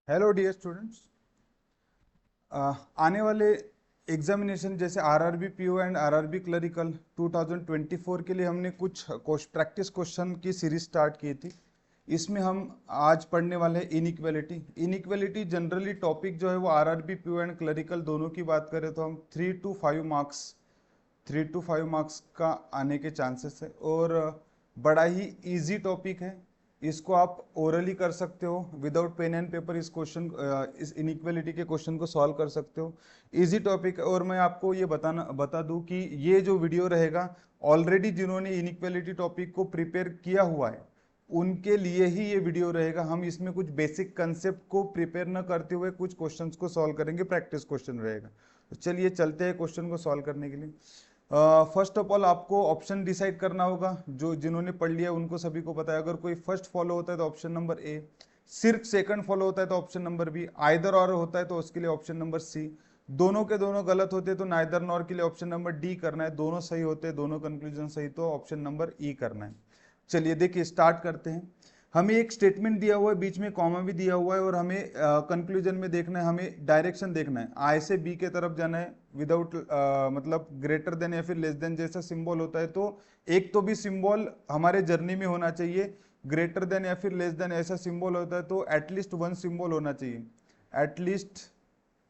Hello dear students. आने वाले examination जैसे RRB PO and RRB clerical 2024 के लिए हमने कुछ प्रैक्टिस क्वेश्चन की सीरीज स्टार्ट की थी। इसमें हम आज पढ़ने वाले हैं इनइक्वालिटी। इनइक्वालिटी जनरली टॉपिक जो है वो आरआरबी पीओ एंड क्लरिकल दोनों की बात करें तो हम 3 to 5 मार्क्स का आने के चांसेस है और बड़ा ही इजी टॉपिक है। इसको आप ओरली कर सकते हो, विदाउट पेन एंड पेपर इस इस इनइक्वालिटी के क्वेश्चन को सॉल्व कर सकते हो। इजी टॉपिक है और मैं आपको ये बता दूं कि ये जो वीडियो रहेगा ऑलरेडी जिन्होंने इनइक्वालिटी टॉपिक को प्रिपेयर किया हुआ है उनके लिए ही ये वीडियो रहेगा। हम इसमें कुछ बेसिक कंसेप्ट को प्रिपेयर न करते हुए कुछ क्वेश्चंस को सॉल्व करेंगे, प्रैक्टिस क्वेश्चन रहेगा। तो चलिए चलते हैं क्वेश्चन को सॉल्व करने के लिए। फर्स्ट ऑफ ऑल आपको ऑप्शन डिसाइड करना होगा। जो जिन्होंने पढ़ लिया उनको सभी को पता है, अगर कोई फर्स्ट फॉलो होता है तो ऑप्शन नंबर ए, सिर्फ सेकंड फॉलो होता है तो ऑप्शन नंबर बी, आइदर और होता है तो उसके लिए ऑप्शन नंबर सी, दोनों के दोनों गलत होते हैं तो नाइदर नॉर के लिए ऑप्शन नंबर डी करना है, दोनों सही होते हैं, दोनों कंक्लूजन सही तो ऑप्शन नंबर ई करना है। चलिए देखिए स्टार्ट करते हैं। हमें एक स्टेटमेंट दिया हुआ है, बीच में कॉमा भी दिया हुआ है और हमें कंक्लूजन में देखना है, हमें डायरेक्शन देखना है, आई से बी के तरफ जाना है विदाउट मतलब ग्रेटर देन या फिर लेस देन जैसा सिंबल होता है तो एक तो भी सिंबल हमारे जर्नी में होना चाहिए। ग्रेटर देन या फिर लेस देन ऐसा सिंबल होता है तो एटलीस्ट वन सिंबल होना चाहिए।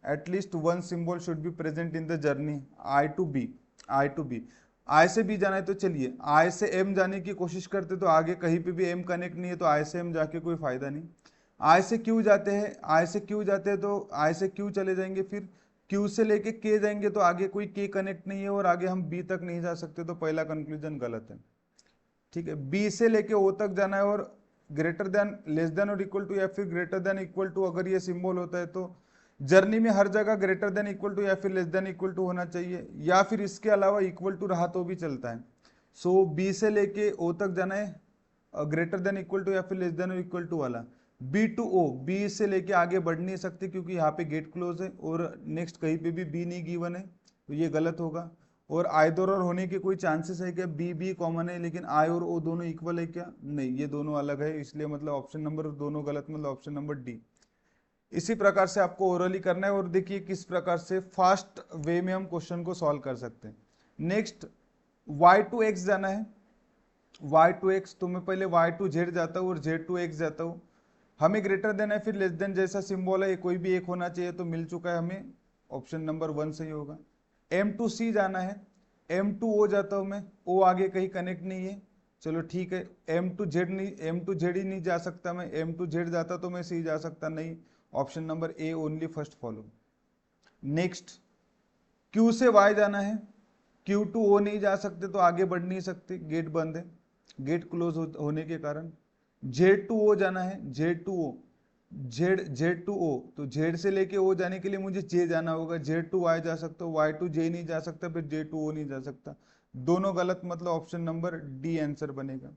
At least one symbol should be present in the journey I to B. I से बी जाना है तो चलिए आई से एम जाने की कोशिश करते तो आगे कहीं पे भी एम कनेक्ट नहीं है तो आई से एम जाके कोई फायदा नहीं। आई से क्यू जाते हैं, आई से क्यू जाते हैं तो आई से क्यू चले जाएंगे, फिर क्यू से लेके के जाएंगे तो आगे कोई के कनेक्ट नहीं है और आगे हम बी तक नहीं जा सकते तो पहला कंक्लूजन गलत है। ठीक है, बी से लेके ओ तक जाना है और ग्रेटर देन लेस देन और इक्वल टू या फिर ग्रेटर देन इक्वल टू अगर ये सिंबल होता है तो जर्नी में हर जगह ग्रेटर देन इक्वल टू या फिर लेस देन इक्वल टू होना चाहिए या फिर इसके अलावा इक्वल टू रहा तो भी चलता है। सो बी से लेके ओ तक जाना है ग्रेटर देन इक्वल टू या फिर लेस देन और इक्वल टू वाला। बी टू ओ, बी से लेके आगे बढ़ नहीं सकते क्योंकि यहाँ पे गेट क्लोज है और नेक्स्ट कहीं पे भी बी नहीं गिवन है तो ये गलत होगा। और आइदर और होने के कोई चांसेस है क्या? बी बी कॉमन है लेकिन आई और ओ दोनों इक्वल है क्या? नहीं, ये दोनों अलग है, इसलिए मतलब ऑप्शन नंबर दोनों गलत, मतलब ऑप्शन नंबर डी। इसी प्रकार से आपको ओरली करना है और देखिए किस प्रकार से फास्ट वे में हम क्वेश्चन को सॉल्व कर सकते हैं। नेक्स्ट y टू x जाना है। y टू x तो मैं पहले y टू z जाता हूँ और z टू x जाता हूँ। हमें ग्रेटर देन है फिर लेस देन जैसा सिंबल है कोई भी एक होना चाहिए तो मिल चुका है हमें, ऑप्शन नंबर वन सही होगा। m टू c जाना है, m टू o जाता हूँ मैं, o आगे कहीं कनेक्ट नहीं है, चलो ठीक है। m टू z नहीं, m टू z ही नहीं जा सकता मैं, m टू z जाता तो मैं c जा सकता नहीं, option number A only first follow. Next q से y जाना है, q टू o नहीं जा सकते तो आगे बढ़ नहीं सकते, गेट बंद है, गेट क्लोज होने के कारण। z टू o जाना है, z to o, z to o तो z से लेके o जाने के लिए मुझे j जाना होगा, z टू y जा सकता हूँ, y टू j नहीं जा सकता, फिर j टू o नहीं जा सकता, दोनों गलत, मतलब ऑप्शन नंबर डी आंसर बनेगा।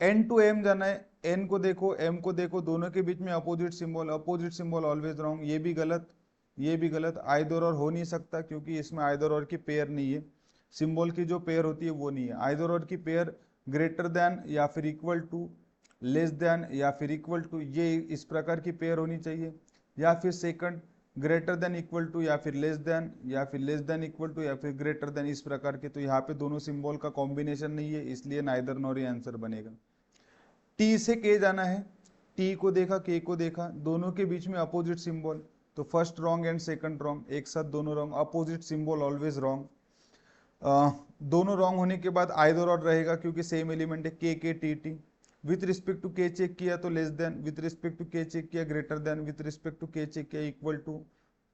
एन टू एम जाना है, एन को देखो एम को देखो, दोनों के बीच में अपोजिट सिंबल ऑलवेज रॉन्ग, ये भी गलत, ये भी गलत। आइदर और हो नहीं सकता क्योंकि इसमें आइदर और की पेयर नहीं है, सिंबल की जो पेयर होती है वो नहीं है। आइदर और की पेयर ग्रेटर देन या फिर इक्वल टू, लेस देन या फिर इक्वल टू, ये इस प्रकार की पेयर होनी चाहिए। या फिर second greater than equal to या फिर लेस देन या फिर लेस देन इक्वल टू या फिर ग्रेटर देन, इस प्रकार के। तो यहाँ पे दोनों सिंबल का कॉम्बिनेशन नहीं है इसलिए नाइदर नॉर ही आंसर बनेगा। टी से के जाना है, टी को देखा के को देखा, दोनों के बीच में अपोजिट सिंबल तो first wrong and second wrong, एक साथ दोनों wrong, opposite symbol always wrong. दोनों रॉन्ग होने के बाद आइदर और रहेगा क्योंकि सेम एलिमेंट है, K T T. With respect to K check किया तो less than, with respect to K check किया greater than, with respect to K check किया इक्वल टू।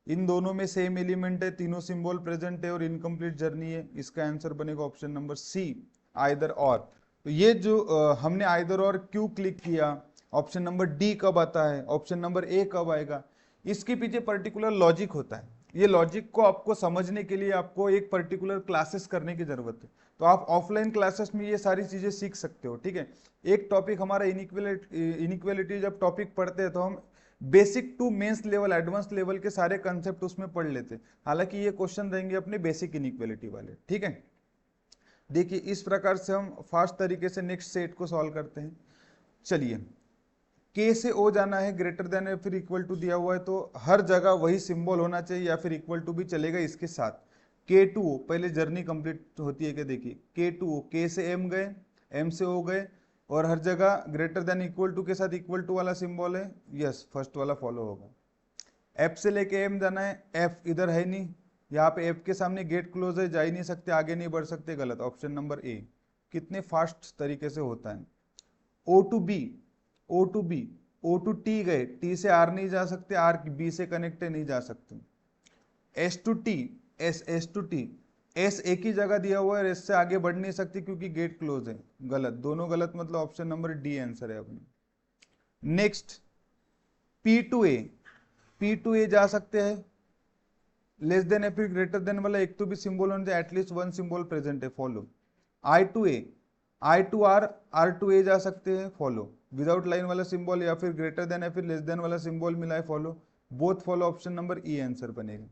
इन दोनों में सेम एलिमेंट है, तीनों सिंबल प्रेजेंट है और इनकम्प्लीट जर्नी है, इसका आंसर बनेगा ऑप्शन नंबर सी आइदर और। तो ये जो हमने आइदर और क्यों क्लिक किया, ऑप्शन नंबर डी कब आता है, ऑप्शन नंबर ए कब आएगा, इसके पीछे पर्टिकुलर लॉजिक होता है। ये लॉजिक को आपको समझने के लिए आपको एक पर्टिकुलर क्लासेस करने की जरूरत है, तो आप ऑफलाइन क्लासेस में ये सारी चीजें सीख सकते हो। ठीक है, एक टॉपिक हमारा इनइक्वालिटी जब टॉपिक पढ़ते हैं तो हम basic to mains level advance level के सारे कंसेप्ट उसमें पढ़ लेते हैं, हालांकि ये क्वेश्चन रहेंगे अपने बेसिक इनइक्वालिटी वाले। ठीक है, देखिए इस प्रकार से हम फास्ट तरीके से नेक्स्ट सेट को सॉल्व करते हैं। चलिए के से ओ जाना है, ग्रेटर देन या फिर इक्वल टू दिया हुआ है तो हर जगह वही सिंबल होना चाहिए या फिर इक्वल टू भी चलेगा इसके साथ। के टू ओ, पहले जर्नी कंप्लीट होती है क्या देखिए, के टू ओ, के से एम गए, एम से ओ गए, और हर जगह ग्रेटर देन इक्वल टू के साथ इक्वल टू वाला सिंबल है, यस फर्स्ट वाला फॉलो होगा। एफ से लेके एम जाना है, एफ इधर है नहीं, यहाँ पे एफ के सामने गेट क्लोज है, जा ही नहीं सकते, आगे नहीं बढ़ सकते, गलत, ऑप्शन नंबर ए। कितने फास्ट तरीके से होता है। O to B, O to B, O to T गए, टी से आर नहीं जा सकते, आर बी से कनेक्ट नहीं जा सकते। S to T, S, S to T, S एक ही जगह दिया हुआ है, एस से आगे बढ़ नहीं सकती क्योंकि गेट क्लोज है, गलत, दोनों गलत, मतलब ऑप्शन नंबर डी आंसर है अपनी। Next P to A, P to A जा सकते हैं, लेस देन या फिर ग्रेटर देन वाला एक तो भी सिंबल होने चाहिए, एटलीस्ट वन सिंबल प्रेजेंट है, follow. I to A, I to R, R to A जा सकते हैं, फॉलो। विदाउट लाइन वाला सिंबल या फिर ग्रेटर देन या फिर लेस देन वाला सिंबल मिला है, follow, both follow, option number ई आंसर बनेगा।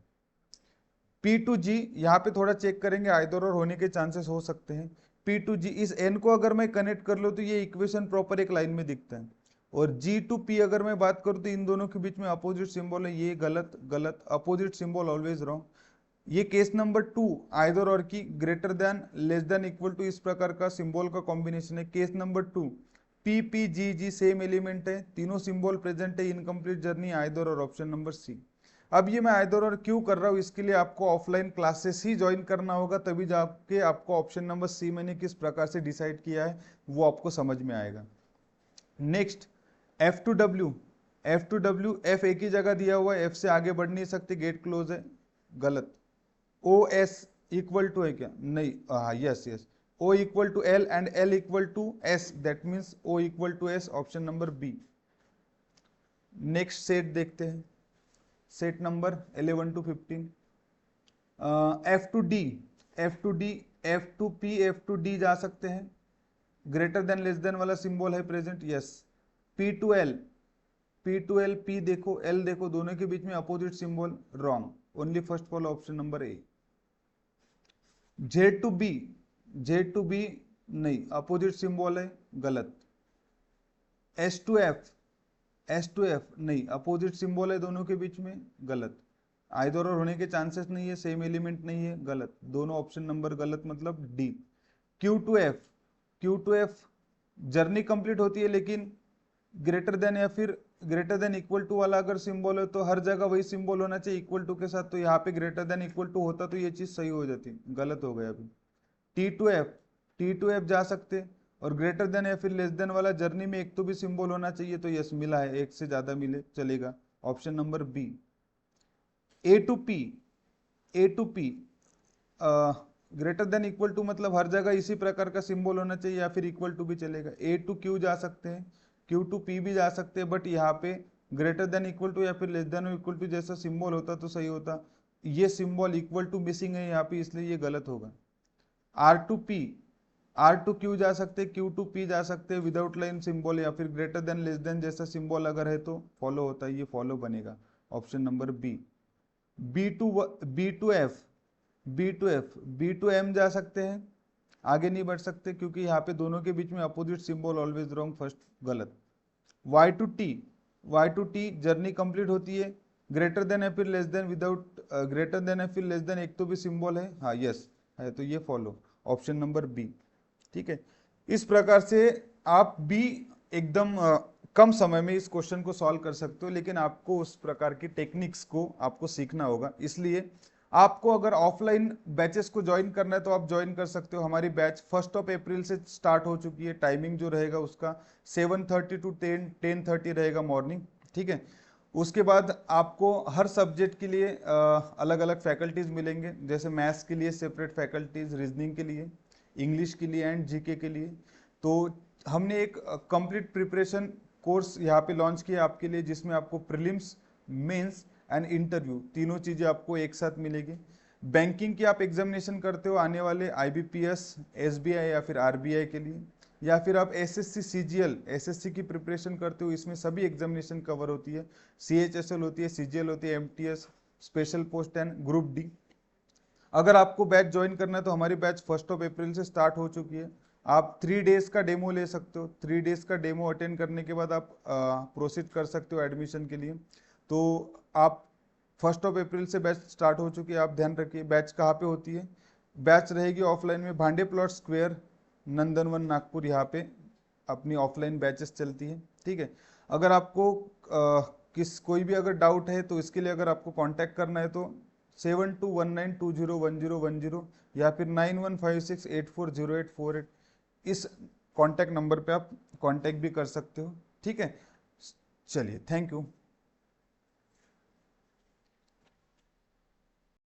पी टू जी, यहाँ पे थोड़ा चेक करेंगे, आइदर और होने के चांसेस हो सकते हैं। पी टू जी, इस एन को अगर मैं कनेक्ट कर लूँ तो ये इक्वेशन प्रॉपर एक लाइन में दिखता है, और जी टू पी अगर मैं बात करूँ तो इन दोनों के बीच में अपोजिट सिंबल है, ये गलत, गलत, अपोजिट सिंबल ऑलवेज रॉन्ग। ये केस नंबर 2 आइदर और की greater than, less than, equal to, इस प्रकार का सिंबल का कॉम्बिनेशन है। Case number 2 P P G G same element है, तीनों सिंबल प्रेजेंट है, incomplete journey, either or, option number C. अब ये मैं आइदर और क्यों कर रहा हूँ, इसके लिए आपको ऑफलाइन क्लासेस ही ज्वाइन करना होगा, तभी जाके आपको ऑप्शन नंबर सी मैंने किस प्रकार से डिसाइड किया है वो आपको समझ में आएगा। Next F two W, F two W, F एक ही जगह दिया हुआ है, एफ से आगे बढ़ नहीं सकते, गेट क्लोज है, गलत। ओ एस इक्वल टू है क्या, नहीं, हाँ yes yes, O equal to L and L equal to S, that means O equal to S, option number B. Next set देखते हैं, set number 11 to 15, F to D, F to D, F to P, F to D जा सकते हैं, greater than less than वाला symbol है present, yes. P to L, P to L, P देखो L देखो, दोनों के बीच में opposite symbol, wrong, only first follow, option number A. Z to B, Z to B नहीं, अपोजिट सिंबल है, गलत। S to F, S to F नहीं, अपोजिट सिंबल है दोनों के बीच में, गलत। आइदर और होने के चांसेस नहीं है, सेम एलिमेंट नहीं है, गलत, दोनों ऑप्शन नंबर गलत, मतलब D. Q to F, Q to F journey complete होती है, लेकिन ग्रेटर देन या फिर ग्रेटर देन इक्वल टू वाला अगर सिंबल है तो हर जगह वही सिंबल होना चाहिए इक्वल टू के साथ, तो यहाँ पे ग्रेटर देन इक्वल टू होता तो ये चीज सही हो जाती, गलत हो गया अभी। T to F, T to F जा सकते, और ग्रेटर देन या फिर लेस देन वाला जर्नी में एक तो भी सिंबल होना चाहिए, तो यस मिला है, एक से ज्यादा मिले चलेगा, option number B. A to P, A to P greater than equal to, मतलब हर जगह इसी प्रकार का सिंबल होना चाहिए या फिर इक्वल टू भी चलेगा। ए टू क्यू जा सकते हैं, क्यू टू पी भी जा सकते हैं, बट यहाँ पे ग्रेटर देन इक्वल टू या फिर लेस देन इक्वल टू जैसा सिंबल होता तो सही होता, ये सिंबल इक्वल टू मिसिंग है यहाँ पे, इसलिए ये गलत होगा। R to P, R to Q जा सकते, क्यू टू पी जा सकते, विदाउट लाइन सिंबल या फिर ग्रेटर देन लेस देन जैसा सिंबल अगर है तो फॉलो होता है, ये फॉलो बनेगा, option number B. B to, B to F, B to F, B to M जा सकते हैं, आगे नहीं बढ़ सकते क्योंकि यहाँ पे दोनों के बीच में opposite symbol, always wrong, first गलत। Y to T, Y to T journey complete होती है, ग्रेटर देन या फिर less than, without greater than या फिर लेस देन एक तो भी सिंबल है, हाँ यस है, तो ये फॉलो, ऑप्शन नंबर बी। ठीक है, इस प्रकार से आप भी एकदम कम समय में इस क्वेश्चन को सॉल्व कर सकते हो, लेकिन आपको उस प्रकार की टेक्निक्स को आपको सीखना होगा। इसलिए आपको अगर ऑफलाइन बैचेस को ज्वाइन करना है तो आप ज्वाइन कर सकते हो, हमारी बैच 1 अप्रैल से स्टार्ट हो चुकी है, टाइमिंग जो रहेगा उसका 7:30 to 10:30 रहेगा मॉर्निंग। ठीक है, उसके बाद आपको हर सब्जेक्ट के लिए अलग अलग फैकल्टीज मिलेंगे, जैसे मैथ्स के लिए सेपरेट फैकल्टीज, रीजनिंग के लिए, इंग्लिश के लिए एंड जीके के लिए। तो हमने एक कंप्लीट प्रिपरेशन कोर्स यहाँ पे लॉन्च किया आपके लिए, जिसमें आपको प्रीलिम्स, मेंस एंड इंटरव्यू तीनों चीज़ें आपको एक साथ मिलेगी। बैंकिंग की आप एग्जामिनेशन करते हो आने वाले आईबीपीएस, एसबीआई या फिर आरबीआई के लिए, या फिर आप एसएससी सीजीएल, एसएससी की प्रिपरेशन करते हो, इसमें सभी एग्जामिनेशन कवर होती है, सीएचएसएल होती है, सीजीएल होती है, MTS, special post and group D. अगर आपको बैच ज्वाइन करना है तो हमारी बैच 1 अप्रैल से स्टार्ट हो चुकी है, आप 3 डेज का डेमो ले सकते हो। 3 डेज का डेमो अटेंड करने के बाद आप प्रोसीड कर सकते हो एडमिशन के लिए। तो आप 1 अप्रैल से बैच स्टार्ट हो चुकी है, आप ध्यान रखिए। बैच कहाँ पे होती है? बैच रहेगी ऑफलाइन में भांडे प्लॉट स्क्वायर, नंदनवन, नागपुर, यहाँ पे अपनी ऑफलाइन बैचेस चलती है। ठीक है। अगर आपको कोई भी अगर डाउट है तो इसके लिए अगर आपको कांटेक्ट करना है तो 7219201010 या फिर 9156840848 इस कांटेक्ट नंबर पे आप कांटेक्ट भी कर सकते हो। ठीक है, चलिए, थैंक यू।